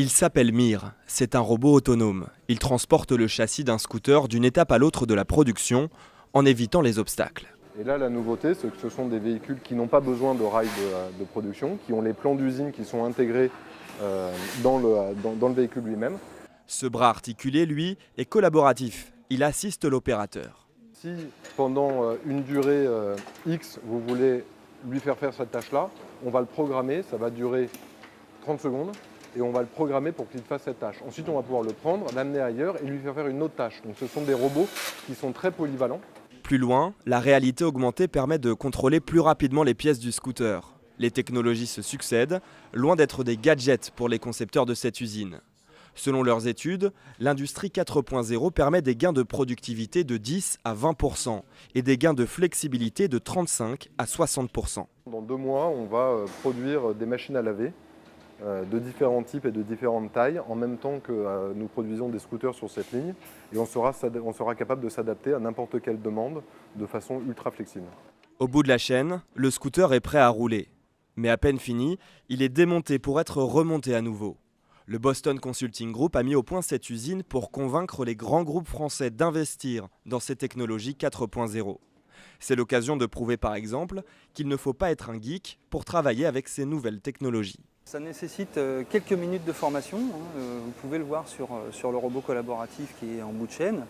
Il s'appelle Mir, c'est un robot autonome. Il transporte le châssis d'un scooter d'une étape à l'autre de la production en évitant les obstacles. Et là, la nouveauté, c'est que ce sont des véhicules qui n'ont pas besoin de rails de production, qui ont les plans d'usine qui sont intégrés dans le véhicule lui-même. Ce bras articulé, lui, est collaboratif. Il assiste l'opérateur. Si pendant une durée X, vous voulez lui faire cette tâche-là, on va le programmer, ça va durer 30 secondes, et on va le programmer pour qu'il fasse cette tâche. Ensuite, on va pouvoir le prendre, l'amener ailleurs et lui faire une autre tâche. Donc ce sont des robots qui sont très polyvalents. Plus loin, la réalité augmentée permet de contrôler plus rapidement les pièces du scooter. Les technologies se succèdent, loin d'être des gadgets pour les concepteurs de cette usine. Selon leurs études, l'industrie 4.0 permet des gains de productivité de 10 à 20% et des gains de flexibilité de 35 à 60%. Dans 2 mois, on va produire des machines à laver de différents types et de différentes tailles en même temps que nous produisons des scooters sur cette ligne et on sera capable de s'adapter à n'importe quelle demande de façon ultra flexible. Au bout de la chaîne, le scooter est prêt à rouler. Mais à peine fini, il est démonté pour être remonté à nouveau. Le Boston Consulting Group a mis au point cette usine pour convaincre les grands groupes français d'investir dans ces technologies 4.0. C'est l'occasion de prouver par exemple qu'il ne faut pas être un geek pour travailler avec ces nouvelles technologies. Ça nécessite quelques minutes de formation. Vous pouvez le voir sur le robot collaboratif qui est en bout de chaîne.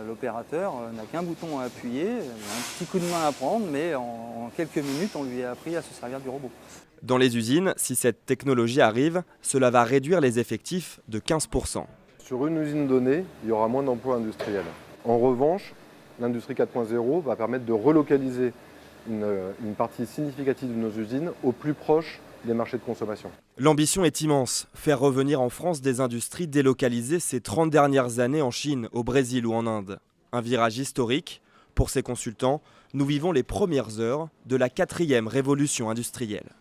L'opérateur n'a qu'un bouton à appuyer, un petit coup de main à prendre, mais en quelques minutes, on lui a appris à se servir du robot. Dans les usines, si cette technologie arrive, cela va réduire les effectifs de 15%. Sur une usine donnée, il y aura moins d'emplois industriels. En revanche, l'industrie 4.0 va permettre de relocaliser une partie significative de nos usines au plus proche des marchés de consommation. L'ambition est immense, faire revenir en France des industries délocalisées ces 30 dernières années en Chine, au Brésil ou en Inde. Un virage historique. Pour ces consultants, nous vivons les premières heures de la 4e révolution industrielle.